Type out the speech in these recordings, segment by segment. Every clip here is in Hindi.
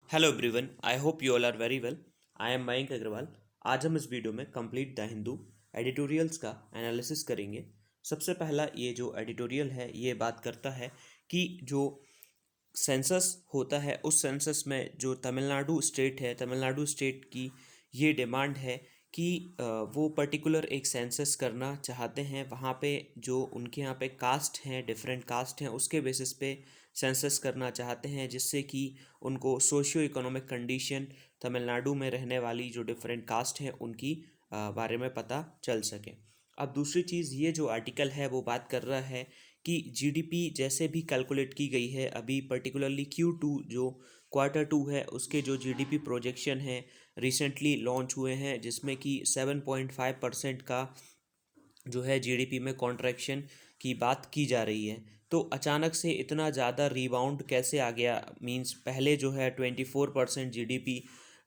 Hello everyone, I hope you all are very well. I am Mayank Agrawal. आज हम इस वीडियो में कंप्लीट द हिंदू एडिटोरियल्स का एनालिसिस करेंगे। सबसे पहला ये जो एडिटोरियल है ये बात करता है कि जो सेंसस होता है उस सेंसस में जो तमिलनाडु स्टेट है, तमिलनाडु स्टेट की ये डिमांड है कि वो पर्टिकुलर एक सेंसस करना चाहते हैं। वहाँ पे जो उनके यहाँ पे कास्ट हैं, डिफरेंट कास्ट हैं, उसके बेसिस पे सेंसस करना चाहते हैं, जिससे कि उनको सोशियो इकोनॉमिक कंडीशन तमिलनाडु में रहने वाली जो डिफरेंट कास्ट हैं उनकी बारे में पता चल सके। अब दूसरी चीज़, ये जो आर्टिकल है वो बात कर रहा है कि जीडीपी जैसे भी कैलकुलेट की गई है, अभी पर्टिकुलरली Q2 जो क्वार्टर 2 है उसके जो जीडीपी प्रोजेक्शन है रिसेंटली लॉन्च हुए हैं, जिसमें कि 7.5% का जो है जीडीपी में कॉन्ट्रैक्शन की बात की जा रही है। तो अचानक से इतना ज़्यादा रीबाउंड कैसे आ गया? मींस पहले जो है 24% जीडीपी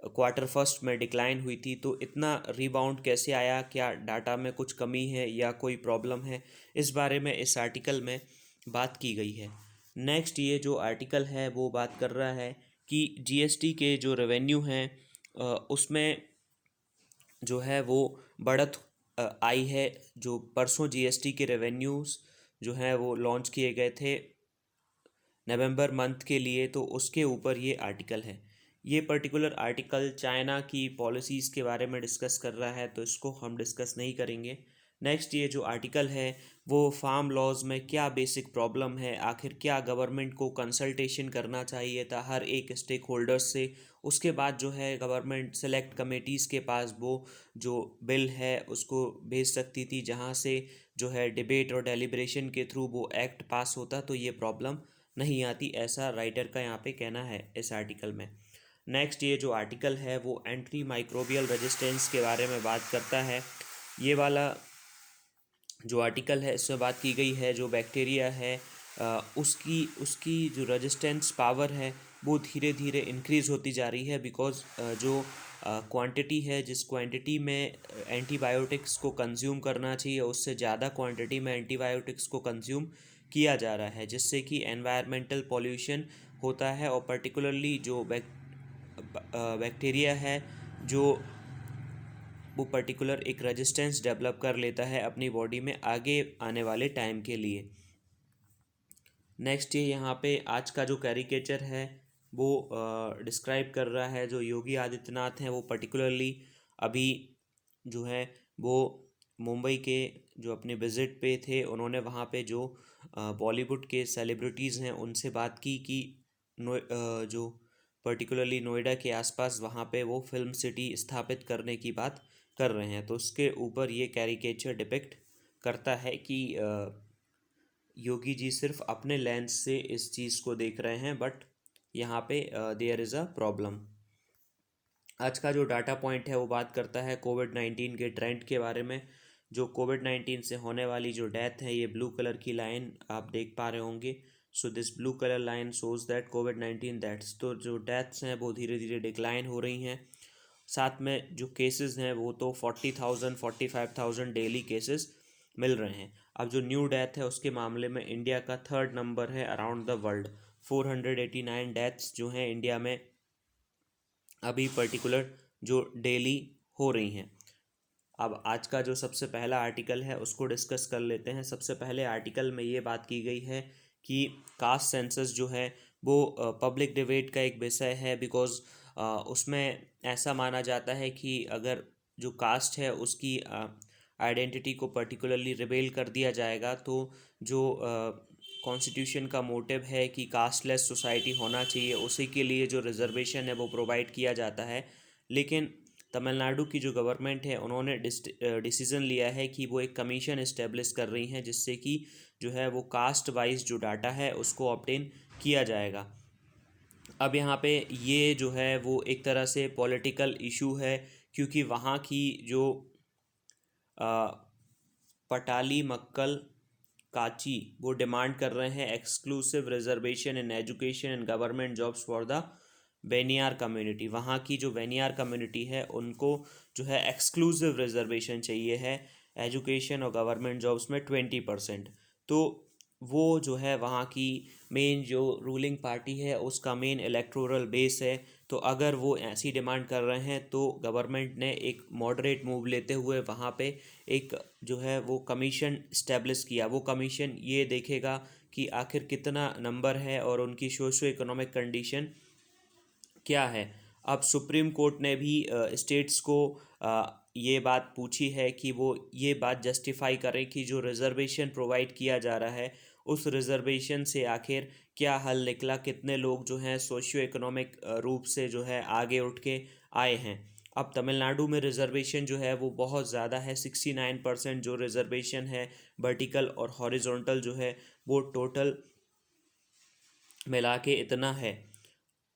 क्वार्टर फर्स्ट में डिक्लाइन हुई थी, तो इतना रीबाउंड कैसे आया? क्या डाटा में कुछ कमी है या कोई प्रॉब्लम है? इस बारे में इस आर्टिकल में बात की गई है। नेक्स्ट, ये जो आर्टिकल है वो बात कर रहा है कि जीएसटी के जो रेवेन्यू हैं उसमें जो है वो बढ़त आई है। जो परसों जीएसटी के रेवेन्यूज़ जो हैं वो लॉन्च किए गए थे नवंबर मंथ के लिए, तो उसके ऊपर ये आर्टिकल है। ये पर्टिकुलर आर्टिकल चाइना की पॉलिसीज़ के बारे में डिस्कस कर रहा है, तो इसको हम डिस्कस नहीं करेंगे। नेक्स्ट, ये जो आर्टिकल है वो फार्म लॉज में क्या बेसिक प्रॉब्लम है, आखिर क्या गवर्नमेंट को कंसल्टेशन करना चाहिए था हर एक स्टेक होल्डर्स से। उसके बाद जो है गवर्नमेंट सेलेक्ट कमेटीज़ के पास वो जो बिल है उसको भेज सकती थी, जहाँ से जो है डिबेट और डेलिब्रेशन के थ्रू वो एक्ट पास होता, तो ये प्रॉब्लम नहीं आती, ऐसा राइटर का यहाँ पे कहना है इस आर्टिकल में। नेक्स्ट, ये जो आर्टिकल है वो एंटी माइक्रोबियल रेजिस्टेंस के बारे में बात करता है। ये वाला जो आर्टिकल है इसमें बात की गई है जो बैक्टीरिया है उसकी उसकी जो रेजिस्टेंस पावर है वो धीरे धीरे इंक्रीज़ होती जा रही है, बिकॉज़ जो क्वांटिटी है, जिस क्वांटिटी में एंटीबायोटिक्स को कंज्यूम करना चाहिए उससे ज़्यादा क्वांटिटी में एंटीबायोटिक्स को कंज्यूम किया जा रहा है, जिससे कि एनवायरमेंटल पॉल्यूशन होता है। और पर्टिकुलरली जो बैक्टीरिया है जो वो पर्टिकुलर एक रेजिस्टेंस डेवलप कर लेता है अपनी बॉडी में आगे आने वाले टाइम के लिए। नेक्स्ट, ये यहाँ पे आज का जो कैरिकेचर है वो डिस्क्राइब कर रहा है जो योगी आदित्यनाथ हैं वो पर्टिकुलरली अभी जो है वो मुंबई के जो अपने विज़िट पे थे, उन्होंने वहाँ पे जो बॉलीवुड के सेलिब्रिटीज़ हैं उनसे बात की कि जो पर्टिकुलरली नोएडा के आसपास वहाँ पे वो फिल्म सिटी स्थापित करने की बात कर रहे हैं। तो उसके ऊपर ये कैरिकेचर डिपिक्ट करता है कि योगी जी सिर्फ अपने लेंस से इस चीज़ को देख रहे हैं, बट यहाँ पे देयर इज़ अ प्रॉब्लम। आज का जो डाटा पॉइंट है वो बात करता है कोविड-19 के ट्रेंड के बारे में। जो कोविड-19 से होने वाली जो डेथ है, ये ब्लू कलर की लाइन आप देख पा रहे होंगे। So this blue colour line shows that covid deaths, तो जो डेथ्स हैं वो धीरे धीरे डिक्लाइन हो रही हैं। साथ में जो केसेस हैं वो तो 40,000 45,000 डेली केसेस मिल रहे हैं। अब जो न्यू डेथ है उसके मामले में इंडिया का थर्ड नंबर है अराउंड द वर्ल्ड। 489 डेथ्स जो हैं इंडिया में अभी पर्टिकुलर जो डेली हो रही हैं। अब आज का जो सबसे पहला आर्टिकल है उसको डिस्कस कर लेते हैं। सबसे पहले आर्टिकल में ये बात की गई है कि कास्ट सेंसस जो है वो पब्लिक डिबेट का एक विषय है, बिकॉज़ उसमें ऐसा माना जाता है कि अगर जो कास्ट है उसकी आइडेंटिटी को पर्टिकुलरली रिवेल कर दिया जाएगा, तो जो कॉन्स्टिट्यूशन का मोटिव है कि कास्टलेस सोसाइटी होना चाहिए, उसी के लिए जो रिजर्वेशन है वो प्रोवाइड किया जाता है। लेकिन तमिलनाडु की जो गवर्नमेंट है उन्होंने डिसीज़न लिया है कि वो एक कमीशन इस्टेब्लिश कर रही हैं, जिससे कि जो है वो कास्ट वाइज जो डाटा है उसको ऑब्टेन किया जाएगा। अब यहाँ पे ये जो है वो एक तरह से पॉलिटिकल इशू है, क्योंकि वहाँ की जो पटाली मक्कल काची वो डिमांड कर रहे हैं exclusive reservation in education and government jobs for the Vanniyar community. वहाँ की जो वेनियार कम्युनिटी है उनको जो है एक्सक्लूसिव रिजर्वेशन चाहिए है एजुकेशन और गवर्नमेंट जॉब्स में 20%। तो वो जो है वहाँ की मेन जो रूलिंग पार्टी है उसका मेन इलेक्टोरल बेस है। तो अगर वो ऐसी डिमांड कर रहे हैं तो गवर्नमेंट ने एक मॉडरेट मूव लेते हुए वहाँ पे एक जो है वो कमीशन इस्टेब्लिश किया। वो कमीशन ये देखेगा कि आखिर कितना नंबर है और उनकी सोशो इकोनॉमिक कंडीशन क्या है। अब सुप्रीम कोर्ट ने भी स्टेट्स को ये बात पूछी है कि वो ये बात जस्टिफाई करें कि जो रिजर्वेशन प्रोवाइड किया जा रहा है उस रिजर्वेशन से आखिर क्या हल निकला, कितने लोग जो हैं सोशियो इकोनॉमिक रूप से जो है आगे उठ के आए हैं। अब तमिलनाडु में रिजर्वेशन जो है वो बहुत ज़्यादा है, 69% जो रिजर्वेशन है वर्टिकल और हॉरिजॉन्टल जो है वो टोटल मिला के इतना है।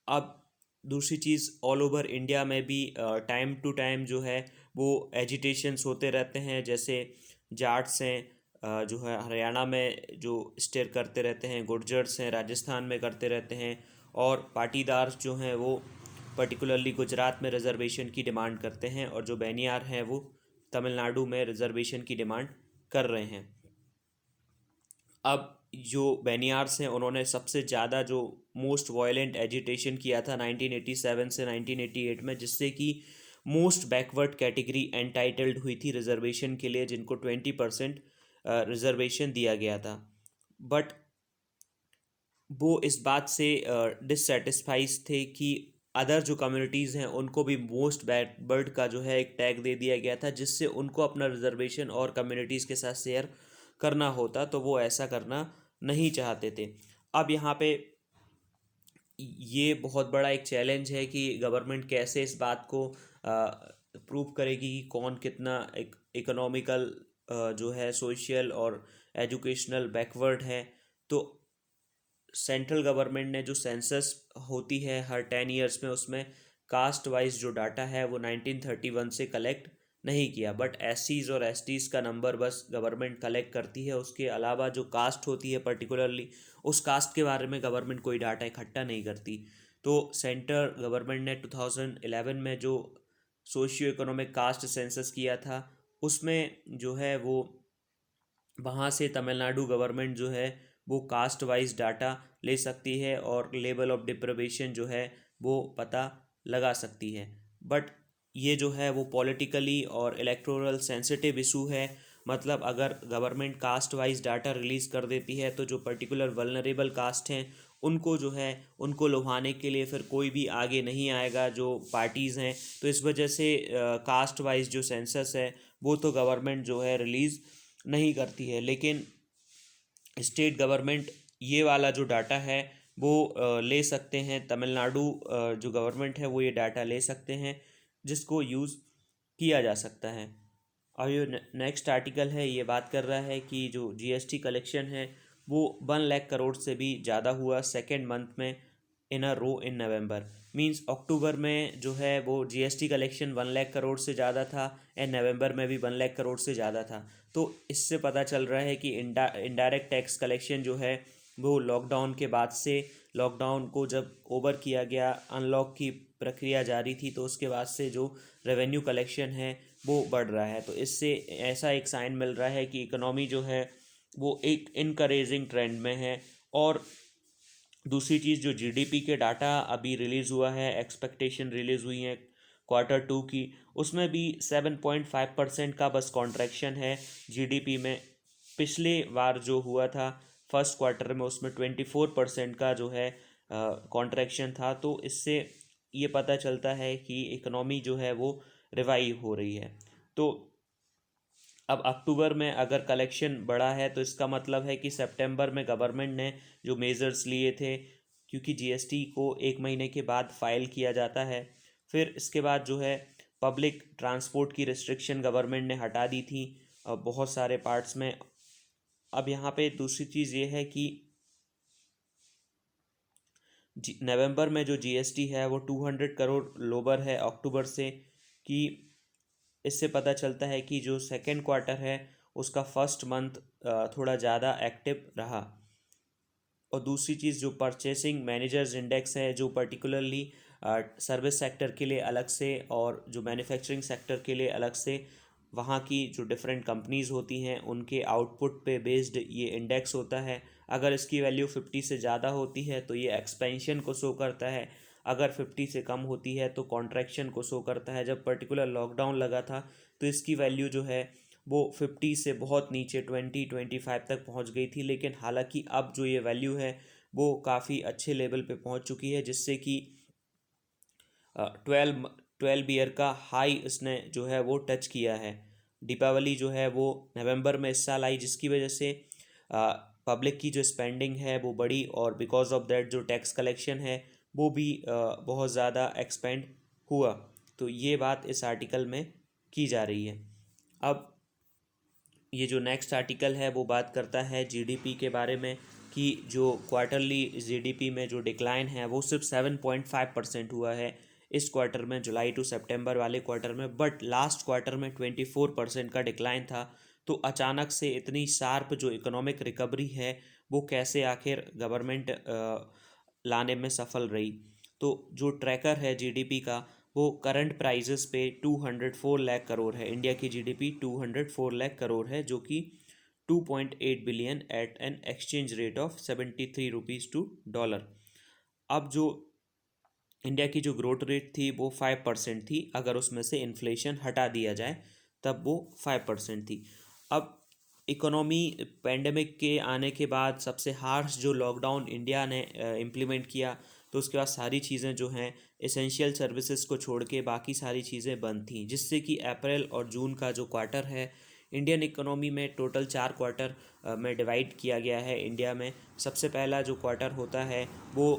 अब दूसरी चीज़, ऑल ओवर इंडिया में भी टाइम टू टाइम जो है वो एजिटेशंस होते रहते हैं। जैसे जाट्स हैं जो है हरियाणा में जो स्टे करते रहते हैं, गुर्जर्स हैं राजस्थान में करते रहते हैं, और पाटीदार जो हैं वो पर्टिकुलरली गुजरात में रिजर्वेशन की डिमांड करते हैं, और जो बेनियार हैं वो तमिलनाडु में रिजर्वेशन की डिमांड कर रहे हैं। अब जो बेनियार्स हैं उन्होंने सबसे ज़्यादा जो मोस्ट वायलेंट एजिटेशन किया था 1987 से 1988 में, जिससे कि मोस्ट बैकवर्ड कैटेगरी एंटाइटल्ड हुई थी रिजर्वेशन के लिए, जिनको 20% रिजर्वेशन दिया गया था। बट वो इस बात से डिससेटिस्फाइज थे कि अदर जो कम्युनिटीज़ हैं उनको भी मोस्ट बैकवर्ड का जो है एक टैग दे दिया गया था, जिससे उनको अपना रिजर्वेशन और कम्युनिटीज़ के साथ शेयर करना होता, तो वो ऐसा करना नहीं चाहते थे। अब यहाँ पे ये बहुत बड़ा एक चैलेंज है कि गवर्नमेंट कैसे इस बात को प्रूव करेगी कि कौन कितना इकोनॉमिकल जो है सोशल और एजुकेशनल बैकवर्ड है। तो सेंट्रल गवर्नमेंट ने जो सेंसस होती है हर 10 ईयर्स में, उसमें कास्ट वाइज जो डाटा है वो 1931 से कलेक्ट नहीं किया, बट एससीज और एसटीज़ का नंबर बस गवर्नमेंट कलेक्ट करती है। उसके अलावा जो कास्ट होती है पर्टिकुलरली उस कास्ट के बारे में गवर्नमेंट कोई डाटा इकट्ठा नहीं करती। तो सेंट्रल गवर्नमेंट ने 2011 में जो सोशियो इकोनॉमिक कास्ट सेंसस किया था उसमें जो है वो वहाँ से तमिलनाडु गवर्नमेंट जो है वो कास्ट वाइज डाटा ले सकती है और लेवल ऑफ डिप्रिवेशन जो है वो पता लगा सकती है। बट ये जो है वो पॉलिटिकली और इलेक्टोरल सेंसिटिव इशू है। मतलब अगर government caste wise data release कर देती है तो जो पर्टिकुलर वल्नरेबल कास्ट हैं उनको जो है उनको लुभाने के लिए फिर कोई भी आगे नहीं आएगा जो पार्टीज़ हैं। तो इस वजह से कास्ट वाइज जो सेंसस है वो तो गवर्नमेंट जो है रिलीज़ नहीं करती है, लेकिन स्टेट गवर्नमेंट ये वाला जो डाटा है वो ले सकते हैं। तमिलनाडु जो गवर्नमेंट है वो ये डाटा ले सकते हैं जिसको यूज़ किया जा सकता है। और ये नेक्स्ट आर्टिकल है ये बात कर रहा है कि जो जीएसटी कलेक्शन है वो 1 लाख करोड़ से भी ज़्यादा हुआ सेकेंड मंथ में इन अ रो इन नवंबर। मींस अक्टूबर में जो है वो जीएसटी कलेक्शन 1 लाख करोड़ से ज़्यादा था एंड नवंबर में भी 1 लाख करोड़ से ज़्यादा था। तो इससे पता चल रहा है कि इनडायरेक्ट टैक्स कलेक्शन जो है वो लॉकडाउन के बाद से, लॉकडाउन को जब ओवर किया गया, अनलॉक की प्रक्रिया जारी थी, तो उसके बाद से जो रेवेन्यू कलेक्शन है वो बढ़ रहा है। तो इससे ऐसा एक साइन मिल रहा है कि इकोनॉमी जो है वो एक इनकरेजिंग ट्रेंड में है। और दूसरी चीज़, जो जीडीपी के डाटा अभी रिलीज़ हुआ है, एक्सपेक्टेशन रिलीज़ हुई है Q2 की, उसमें भी 7.5% का बस कॉन्ट्रैक्शन है जीडीपी में। पिछले बार जो हुआ था फर्स्ट क्वार्टर में उसमें 24% का जो है कॉन्ट्रैक्शन था। तो इससे ये पता चलता है कि इकोनॉमी जो है वो रिवाइव हो रही है। तो अब अक्टूबर में अगर कलेक्शन बढ़ा है तो इसका मतलब है कि सितंबर में गवर्नमेंट ने जो मेजर्स लिए थे, क्योंकि जीएसटी को 1 महीने के बाद फाइल किया जाता है, फिर इसके बाद जो है पब्लिक ट्रांसपोर्ट की रिस्ट्रिक्शन गवर्नमेंट ने हटा दी थी बहुत सारे पार्ट्स में। अब यहाँ पे दूसरी चीज़ ये है कि नवंबर में जो जीएसटी है वो 200 करोड़ लोअर है अक्टूबर से। कि इससे पता चलता है कि जो सेकेंड क्वार्टर है उसका फर्स्ट मंथ थोड़ा ज़्यादा एक्टिव रहा। और दूसरी चीज़, जो परचेसिंग मैनेजर्स इंडेक्स है जो पर्टिकुलरली सर्विस सेक्टर के लिए अलग से और जो मैन्युफैक्चरिंग सेक्टर के लिए अलग से, वहाँ की जो डिफरेंट कंपनीज़ होती हैं उनके आउटपुट पे बेस्ड ये इंडेक्स होता है। अगर इसकी वैल्यू 50 से ज़्यादा होती है तो ये एक्सपेंशन को शो करता है, अगर 50 से कम होती है तो कॉन्ट्रैक्शन को शो करता है। जब पर्टिकुलर लॉकडाउन लगा था तो इसकी वैल्यू जो है वो 50 से बहुत नीचे 20-25 तक पहुंच गई थी, लेकिन हालांकि अब जो ये वैल्यू है वो काफ़ी अच्छे लेवल पे पहुंच चुकी है, जिससे कि 12 ईयर का हाई इसने जो है वो टच किया है। दीपावली जो है वो नवंबर में इस साल आई, जिसकी वजह से पब्लिक की जो स्पेंडिंग है वो बढ़ी, और बिकॉज ऑफ दैट जो टैक्स कलेक्शन है वो भी बहुत ज़्यादा एक्सपेंड हुआ। तो ये बात इस आर्टिकल में की जा रही है। अब ये जो नेक्स्ट आर्टिकल है वो बात करता है जीडीपी के बारे में, कि जो क्वार्टरली जीडीपी में जो डिक्लाइन है वो सिर्फ 7.5% हुआ है इस क्वार्टर में, जुलाई टू सितंबर वाले क्वार्टर में, बट लास्ट क्वार्टर में 24% का डिक्लाइन था। तो अचानक से इतनी शार्प जो इकोनॉमिक रिकवरी है वो कैसे आखिर गवर्नमेंट लाने में सफल रही। तो जो ट्रैकर है जीडीपी का वो करंट प्राइजेस पे 204 लाख करोड़ है। इंडिया की जीडीपी 204 लाख करोड़ है, जो कि 2.8 billion at an exchange rate of 73 rupees to dollar. अब जो इंडिया की जो ग्रोथ रेट थी वो 5% थी, अगर उसमें से इन्फ्लेशन हटा दिया जाए तब वो 5% थी। अब इकोनॉमी पेंडेमिक के आने के बाद सबसे हार्श जो लॉकडाउन इंडिया ने इम्प्लीमेंट किया, तो उसके बाद सारी चीज़ें जो हैं एसेंशियल सर्विसेज को छोड़ के बाकी सारी चीज़ें बंद थीं, जिससे कि अप्रैल और जून का जो क्वार्टर है इंडियन इकोनॉमी में टोटल 4 क्वार्टर में डिवाइड किया गया है। इंडिया में सबसे पहला जो क्वार्टर होता है वो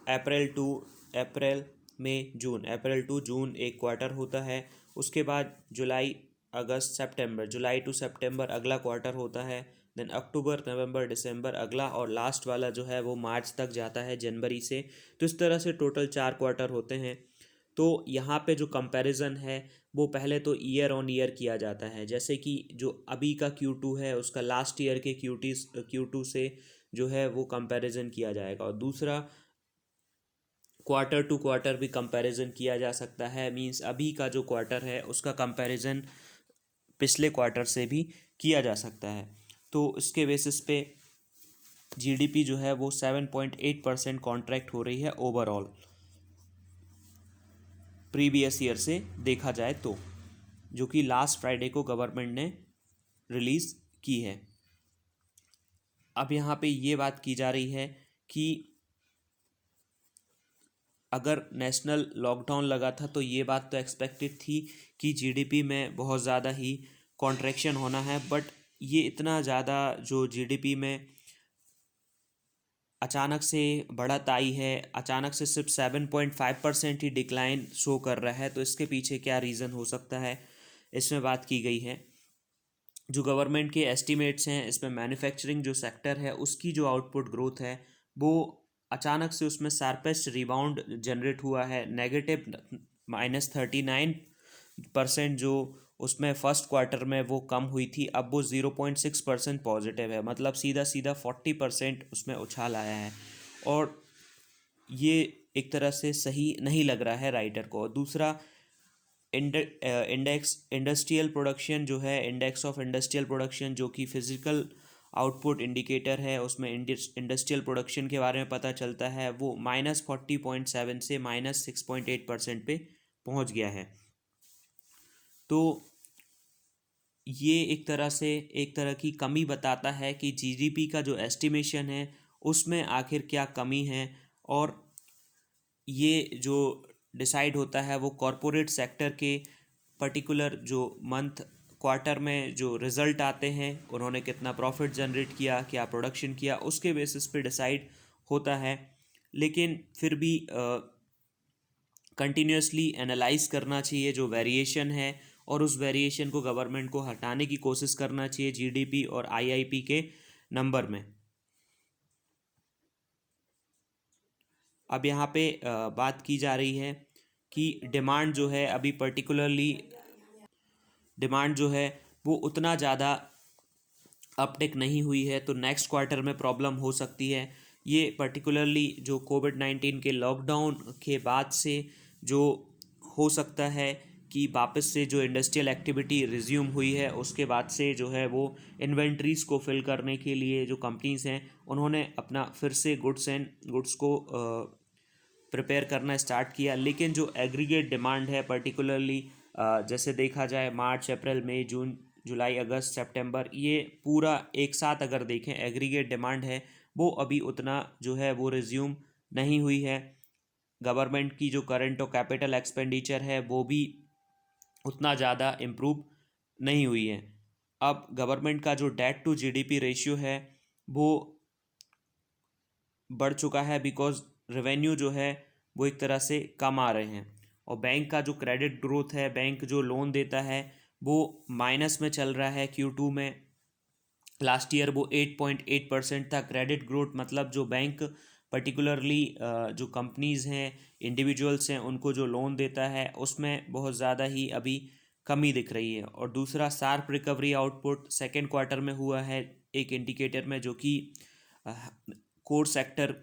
अप्रैल में जून, अप्रैल टू जून एक क्वार्टर होता है। उसके बाद जुलाई अगस्त सितंबर, जुलाई टू सितंबर अगला क्वार्टर होता है। देन अक्टूबर नवंबर दिसंबर अगला, और लास्ट वाला जो है वो मार्च तक जाता है, जनवरी से। तो इस तरह से टोटल 4 क्वार्टर होते हैं। तो यहाँ पे जो कंपैरिजन है वो पहले तो ईयर ऑन ईयर किया जाता है, जैसे कि जो अभी का Q2 है उसका लास्ट ईयर के Q2 से जो है वो कंपैरिजन किया जाएगा। और दूसरा क्वार्टर टू क्वार्टर भी कंपैरिजन किया जा सकता है, मींस अभी का जो क्वार्टर है उसका कंपैरिजन पिछले क्वार्टर से भी किया जा सकता है। तो इसके बेसिस पे जीडीपी जो है वो 7.8% कॉन्ट्रैक्ट हो रही है ओवरऑल, प्रीवियस ईयर से देखा जाए तो, जो कि लास्ट फ्राइडे को गवर्नमेंट ने रिलीज़ की है। अब यहाँ पे ये बात की जा रही है कि अगर नेशनल लॉकडाउन लगा था तो ये बात तो एक्सपेक्टेड थी कि जीडीपी में बहुत ज़्यादा ही कॉन्ट्रैक्शन होना है, बट ये इतना ज़्यादा जो जीडीपी में अचानक से बढ़त आई है, अचानक से सिर्फ 7.5% ही डिक्लाइन शो कर रहा है। तो इसके पीछे क्या रीज़न हो सकता है, इसमें बात की गई है। जो गवर्नमेंट के एस्टिमेट्स हैं इसमें मैन्युफैक्चरिंग जो सेक्टर है उसकी जो आउटपुट ग्रोथ है वो अचानक से उसमें शार्पेस्ट रिबाउंड जनरेट हुआ है, नेगेटिव -39% जो उसमें फर्स्ट क्वार्टर में वो कम हुई थी, अब वो 0.6% पॉजिटिव है। मतलब सीधा सीधा 40% उसमें उछाल आया है, और ये एक तरह से सही नहीं लग रहा है राइटर को। दूसरा इंडेक्स इंडस्ट्रियल प्रोडक्शन जो है, इंडेक्स ऑफ इंडस्ट्रियल प्रोडक्शन जो कि फिजिकल आउटपुट इंडिकेटर है, उसमें इंडस्ट्रियल प्रोडक्शन के बारे में पता चलता है, वो -40.7 से -6.8% पे पहुंच गया है। तो ये एक तरह की कमी बताता है कि जीडीपी का जो एस्टिमेशन है उसमें आखिर क्या कमी है, और ये जो डिसाइड होता है वो कॉरपोरेट सेक्टर के पर्टिकुलर जो मंथ क्वार्टर में जो रिज़ल्ट आते हैं, उन्होंने कितना प्रॉफिट जनरेट किया, क्या प्रोडक्शन किया, उसके बेसिस पे डिसाइड होता है। लेकिन फिर भी कंटिन्यूसली एनालाइज करना चाहिए जो वेरिएशन है, और उस वेरिएशन को गवर्नमेंट को हटाने की कोशिश करना चाहिए जीडीपी और आईआईपी के नंबर में। अब यहाँ पे बात की जा रही है कि डिमांड जो है अभी पर्टिकुलरली डिमांड जो है वो उतना ज़्यादा अपटिक नहीं हुई है, तो नेक्स्ट क्वार्टर में प्रॉब्लम हो सकती है। ये पर्टिकुलरली जो कोविड-19 के लॉकडाउन के बाद से जो हो सकता है कि वापस से जो इंडस्ट्रियल एक्टिविटी रिज्यूम हुई है उसके बाद से जो है वो इन्वेंट्रीज़ को फिल करने के लिए जो कंपनीज़ हैं उन्होंने अपना फिर से गुड्स को प्रिपेयर करना स्टार्ट किया, लेकिन जो एग्रीगेट डिमांड है पर्टिकुलरली जैसे देखा जाए मार्च, अप्रैल, मई, जून, जुलाई, अगस्त, सितंबर, ये पूरा एक साथ अगर देखें एग्रीगेट डिमांड है वो अभी उतना जो है वो रिज्यूम नहीं हुई है। गवर्नमेंट की जो करंट और कैपिटल एक्सपेंडिचर है वो भी उतना ज़्यादा इम्प्रूव नहीं हुई है। अब गवर्नमेंट का जो डेट टू जीडीपी रेशियो है वो बढ़ चुका है, बिकॉज रेवेन्यू जो है वो एक तरह से कम आ रहे हैं, और बैंक का जो क्रेडिट ग्रोथ है, बैंक जो लोन देता है वो माइनस में चल रहा है। Q2 में लास्ट ईयर वो 8.8% था क्रेडिट ग्रोथ, मतलब जो बैंक पर्टिकुलरली जो कंपनीज हैं, इंडिविजुअल्स हैं, उनको जो लोन देता है उसमें बहुत ज़्यादा ही अभी कमी दिख रही है। और दूसरा sharp recovery output second quarter में हुआ है एक इंडिकेटर में, जो कि core sector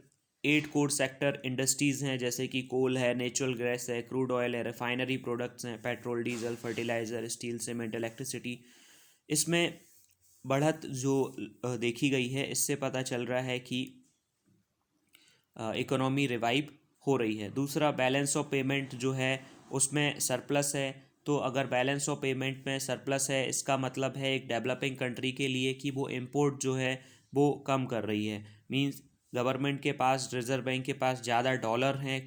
8 core sector industries हैं, जैसे कि कोल है, नेचुरल गैस है, क्रूड ऑयल है, रिफाइनरी प्रोडक्ट्स हैं, petrol, diesel, fertiliser, steel, cement, electricity, इसमें बढ़त जो देखी गई है, इससे पता चल रहा है कि इकोनॉमी रिवाइव हो रही है। दूसरा बैलेंस ऑफ पेमेंट जो है उसमें सरप्लस है, तो अगर बैलेंस ऑफ पेमेंट में सरप्लस है इसका मतलब है एक डेवलपिंग कंट्री के लिए कि वो इम्पोर्ट जो है वो कम कर रही है। मींस गवर्नमेंट के पास, रिजर्व बैंक के पास ज़्यादा डॉलर हैं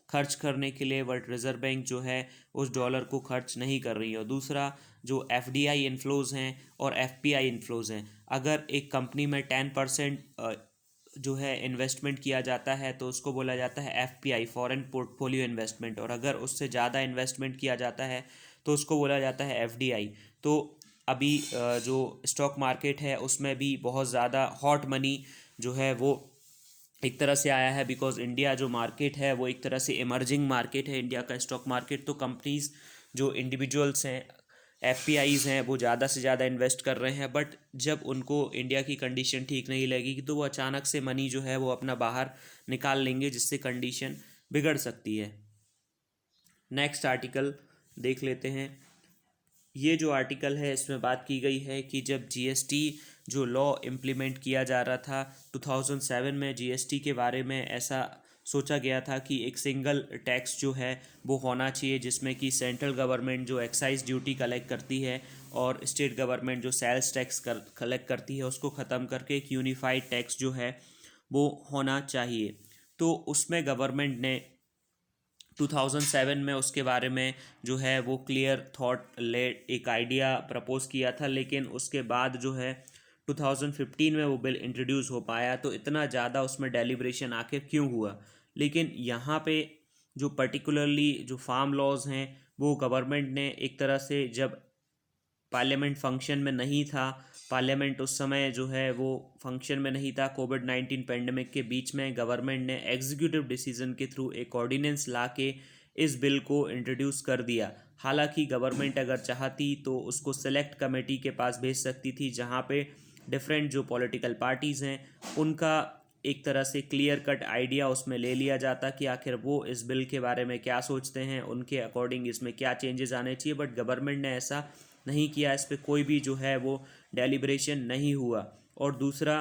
खर्च करने के लिए, बट रिजर्व बैंक जो है उस डॉलर को खर्च नहीं कर रही है। और दूसरा जो FDI इन्फ्लोज़ हैं और FPI इन्फ्लोज़ हैं, अगर एक कंपनी में 10% जो है इन्वेस्टमेंट किया जाता है तो उसको बोला जाता है FPI, फॉरेन पोर्टफोलियो इन्वेस्टमेंट, और अगर उससे ज़्यादा इन्वेस्टमेंट किया जाता है तो उसको बोला जाता है FDI। तो अभी जो स्टॉक मार्केट है उसमें भी बहुत ज़्यादा हॉट मनी जो है वो एक तरह से आया है, बिकॉज इंडिया जो मार्केट है वो एक तरह से इमर्जिंग मार्केट है इंडिया का स्टॉक मार्केट। तो कंपनीज जो इंडिविजुअल्स हैं, FPIs हैं, वो ज़्यादा से ज़्यादा इन्वेस्ट कर रहे हैं, बट जब उनको इंडिया की कंडीशन ठीक नहीं लगेगी तो वो अचानक से मनी जो है वो अपना बाहर निकाल लेंगे, जिससे कंडीशन बिगड़ सकती है। नेक्स्ट आर्टिकल देख लेते हैं। ये जो आर्टिकल है इसमें बात की गई है कि जब GST जो लॉ इम्प्लीमेंट किया जा रहा था 2007 में, GST के बारे में ऐसा सोचा गया था कि एक सिंगल टैक्स जो है वो होना चाहिए, जिसमें कि सेंट्रल गवर्नमेंट जो एक्साइज ड्यूटी कलेक्ट करती है और स्टेट गवर्नमेंट जो सेल्स टैक्स कलेक्ट करती है, उसको ख़त्म करके एक यूनिफाइड टैक्स जो है वो होना चाहिए। तो उसमें गवर्नमेंट ने 2007 में उसके बारे में जो है वो क्लियर थॉट लेड एक आइडिया प्रपोज किया था, लेकिन उसके बाद जो है 2015 में वो बिल इंट्रोड्यूस हो पाया। तो इतना ज़्यादा उसमें डेलिब्रेशन आखिर क्यों हुआ? लेकिन यहाँ पे जो पर्टिकुलरली जो फार्म लॉज हैं वो गवर्नमेंट ने एक तरह से, जब पार्लियामेंट फंक्शन में नहीं था, पार्लियामेंट उस समय जो है वो फंक्शन में नहीं था, कोविड-19 पेंडेमिक के बीच में, गवर्नमेंट ने एग्जीक्यूटिव डिसीजन के थ्रू एक ऑर्डिनेंस ला के इस बिल को इंट्रोड्यूस कर दिया। हालांकि गवर्नमेंट अगर चाहती तो उसको सेलेक्ट कमेटी के पास भेज सकती थी, जहां पे डिफरेंट जो पॉलिटिकल पार्टीज़ हैं उनका एक तरह से क्लियर कट आइडिया उसमें ले लिया जाता कि आखिर वो इस बिल के बारे में क्या सोचते हैं, उनके अकॉर्डिंग इसमें क्या चेंजेस आने चाहिए। बट गवर्नमेंट ने ऐसा नहीं किया, इस पर कोई भी जो है वो डेलिब्रेशन नहीं हुआ। और दूसरा,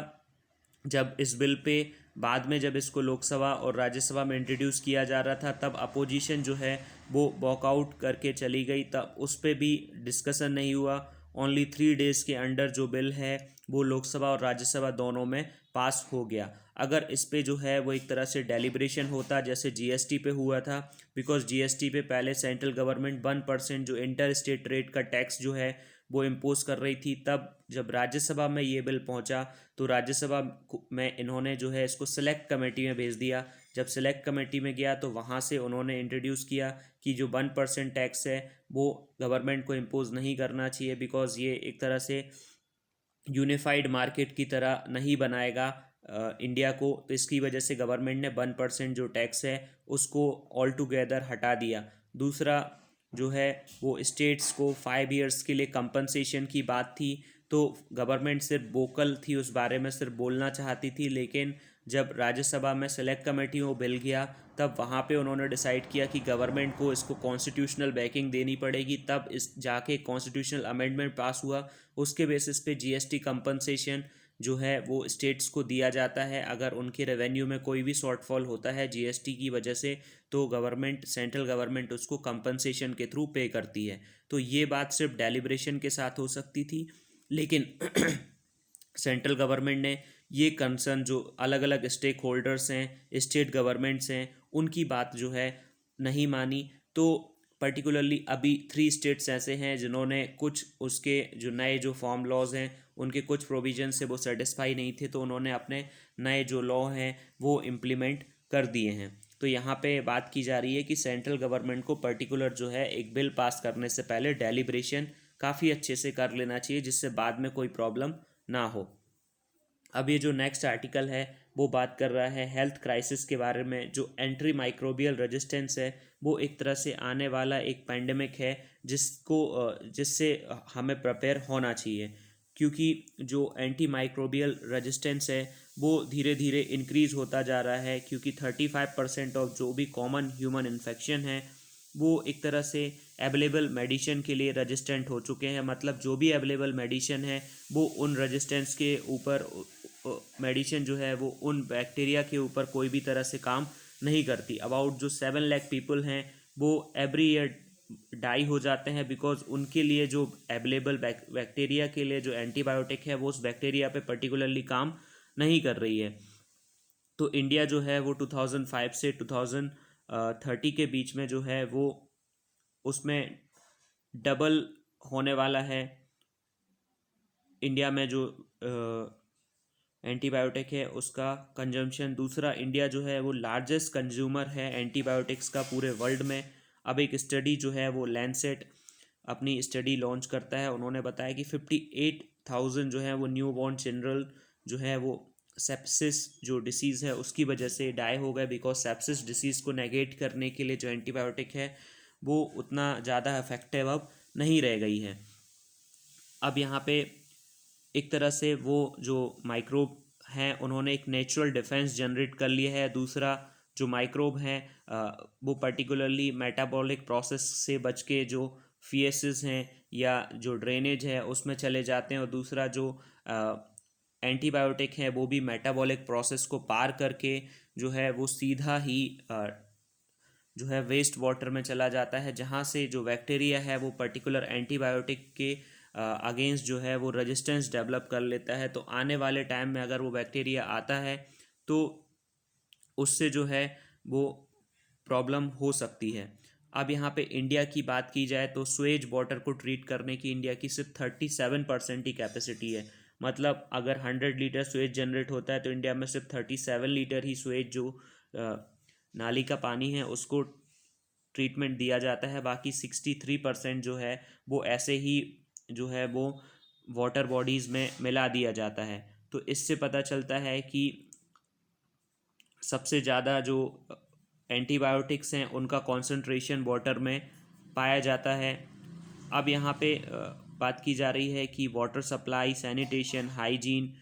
जब इस बिल पे बाद में जब इसको लोकसभा और राज्यसभा में इंट्रोड्यूस किया जा रहा था तब अपोजिशन जो है वो वॉकआउट करके चली गई, तब उस पर भी डिस्कशन नहीं हुआ। ओनली 3 डेज़ के अंडर जो बिल है वो लोकसभा और राज्यसभा दोनों में पास हो गया। अगर इस पे जो है वो एक तरह से डेलिब्रेशन होता जैसे GST पे हुआ था, बिकॉज GST पे पहले सेंट्रल गवर्नमेंट 1% जो इंटर स्टेट ट्रेड का टैक्स जो है वो इम्पोज कर रही थी, तब जब राज्यसभा में ये बिल पहुंचा तो राज्यसभा में इन्होंने जो है इसको सेलेक्ट कमेटी में भेज दिया। जब सेलेक्ट कमेटी में गया तो वहाँ से उन्होंने इंट्रोड्यूस किया कि जो 1% टैक्स है वो गवर्नमेंट को इम्पोज नहीं करना चाहिए, बिकॉज ये एक तरह से यूनिफाइड मार्केट की तरह नहीं बनाएगा इंडिया को। तो इसकी वजह से गवर्नमेंट ने 1% जो टैक्स है उसको ऑल टुगेदर हटा दिया। दूसरा जो है वो स्टेट्स को 5 ईयर्स के लिए कंपनसेशन की बात थी, तो गवर्नमेंट सिर्फ वोकल थी, उस बारे में सिर्फ बोलना चाहती थी, लेकिन जब राज्यसभा में सेलेक्ट कमेटी में बिल गया तब वहाँ पे उन्होंने डिसाइड किया कि गवर्नमेंट को इसको कॉन्स्टिट्यूशनल बैकिंग देनी पड़ेगी, तब इस जाके कॉन्स्टिट्यूशनल अमेंडमेंट पास हुआ। उसके बेसिस पे GST कंपनसेशन जो है वो स्टेट्स को दिया जाता है। अगर उनके रेवेन्यू में कोई भी शॉर्टफॉल होता है जीएसटी की वजह से, तो गवर्नमेंट, सेंट्रल गवर्नमेंट उसको कंपनसेशन के थ्रू पे करती है। तो ये बात सिर्फ डेलिब्रेशन के साथ हो सकती थी, लेकिन सेंट्रल गवर्नमेंट ने ये कंसर्न जो अलग अलग स्टेक होल्डर्स हैं, स्टेट गवर्नमेंट्स हैं, उनकी बात जो है नहीं मानी। तो पर्टिकुलरली अभी 3 स्टेट्स ऐसे हैं जिन्होंने कुछ उसके जो नए जो फॉर्म लॉज हैं उनके कुछ प्रोविजन से वो सेटिस्फाई नहीं थे, तो उन्होंने अपने नए जो लॉ हैं वो इम्प्लीमेंट कर दिए हैं। तो यहाँ पे बात की जा रही है कि सेंट्रल गवर्नमेंट को पर्टिकुलर जो है एक बिल पास करने से पहले डेलिब्रेशन काफ़ी अच्छे से कर लेना चाहिए, जिससे बाद में कोई प्रॉब्लम ना हो। अब ये जो नेक्स्ट आर्टिकल है वो बात कर रहा है हेल्थ क्राइसिस के बारे में। जो एंट्री माइक्रोबियल रेजिस्टेंस है वो एक तरह से आने वाला एक पैंडेमिक है जिससे हमें प्रिपेयर होना चाहिए, क्योंकि जो एंटी माइक्रोबियल रेजिस्टेंस है वो धीरे धीरे इंक्रीज़ होता जा रहा है, क्योंकि 35% ऑफ जो भी कॉमन ह्यूमन इन्फेक्शन है वो एक तरह से अवेलेबल मेडिसिन के लिए रेजिस्टेंट हो चुके हैं। मतलब जो भी अवेलेबल मेडिसिन है वो उन रेजिस्टेंस के ऊपर, मेडिसिन जो है वो उन बैक्टीरिया के ऊपर कोई भी तरह से काम नहीं करती। अबाउट जो 7 लाख पीपल हैं वो एवरी ईयर डाई हो जाते हैं, बिकॉज उनके लिए जो अवेलेबल बैक्टीरिया के लिए जो एंटीबायोटिक है वो उस बैक्टीरिया पे पर्टिकुलरली काम नहीं कर रही है। तो इंडिया जो है वो 2005 से 2030 के बीच में जो है वो उसमें डबल होने वाला है। इंडिया में जो एंटीबायोटिक है उसका कंजम्पशन। दूसरा, इंडिया जो है वो लार्जेस्ट कंज्यूमर है एंटीबायोटिक्स का पूरे वर्ल्ड में। अब एक स्टडी जो है वो लैंसेट अपनी स्टडी लॉन्च करता है। उन्होंने बताया कि 58,000 जो है वो न्यू बॉर्न चिल्ड्रन जो है वो सेप्सिस जो डिसीज़ है उसकी वजह से डाई हो गए, बिकॉज सेप्सिस डिसीज़ को नेगेट करने के लिए जो एंटीबायोटिक है वो उतना ज़्यादा इफेक्टिव अब नहीं रह गई है। अब यहाँ पे एक तरह से वो जो माइक्रोब हैं उन्होंने एक नेचुरल डिफेंस जनरेट कर लिया है। दूसरा, जो माइक्रोब हैं वो पर्टिकुलरली मेटाबॉलिक प्रोसेस से बच के जो फीसेस हैं या जो ड्रेनेज है उसमें चले जाते हैं। और दूसरा, जो एंटीबायोटिक है वो भी मेटाबॉलिक प्रोसेस को पार करके जो है वो सीधा ही जो है वेस्ट वाटर में चला जाता है, जहाँ से जो बैक्टीरिया है वो पर्टिकुलर एंटीबायोटिक के अगेंस्ट जो है वो रेजिस्टेंस डेवलप कर लेता है। तो आने वाले टाइम में अगर वो बैक्टीरिया आता है तो उससे जो है वो प्रॉब्लम हो सकती है। अब यहाँ पे इंडिया की बात की जाए तो स्वेज वाटर को ट्रीट करने की इंडिया की सिर्फ 37% ही कैपेसिटी है। मतलब अगर 100 लीटर स्वेज जनरेट होता है तो इंडिया में सिर्फ 37 लीटर ही स्वेज जो नाली का पानी है उसको ट्रीटमेंट दिया जाता है। बाकी 63% जो है वो ऐसे ही जो है वो वाटर बॉडीज़ में मिला दिया जाता है। तो इससे पता चलता है कि सबसे ज़्यादा जो एंटीबायोटिक्स हैं उनका कॉन्सेंट्रेशन वाटर में पाया जाता है। अब यहाँ पे बात की जा रही है कि वाटर सप्लाई, सैनिटेशन, हाइजीन,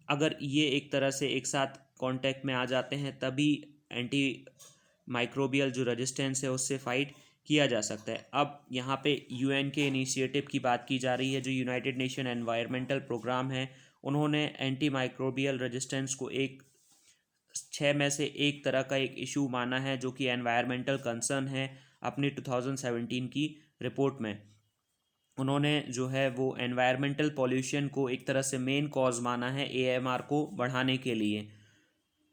अगर ये एक तरह से एक साथ कांटेक्ट में आ जाते हैं तभी एंटी माइक्रोबियल जो रेजिस्टेंस है उससे फाइट किया जा सकता है। अब यहाँ पे यूएन के इनिशिएटिव की बात की जा रही है। जो यूनाइटेड नेशन एनवायरमेंटल प्रोग्राम है उन्होंने एंटी माइक्रोबियल रेजिस्टेंस को एक 6 में से एक तरह का एक इशू माना है जो कि एनवायरमेंटल कंसर्न है। अपनी 2017 की रिपोर्ट में उन्होंने जो है वो एनवायरमेंटल पॉल्यूशन को एक तरह से मेन कॉज माना है एएमआर को बढ़ाने के लिए।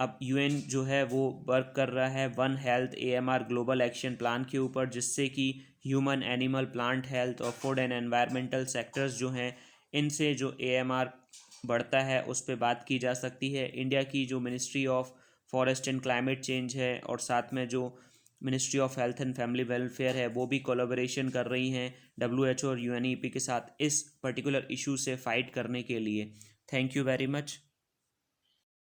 अब यूएन जो है वो वर्क कर रहा है one health AMR global action plan के ऊपर, जिससे कि ह्यूमन, एनिमल, प्लांट हेल्थ और फूड एंड एनवायरमेंटल सेक्टर्स जो हैं इनसे जो एएमआर बढ़ता है उस पर बात की जा सकती है। इंडिया की जो ministry of forest and climate change है और साथ में जो ministry of health and family welfare है वो भी कोलैबोरेशन कर रही हैं डब्ल्यूएचओ और यूएनईपी के साथ इस पर्टिकुलर इशू से फाइट करने के लिए। Thank you very much.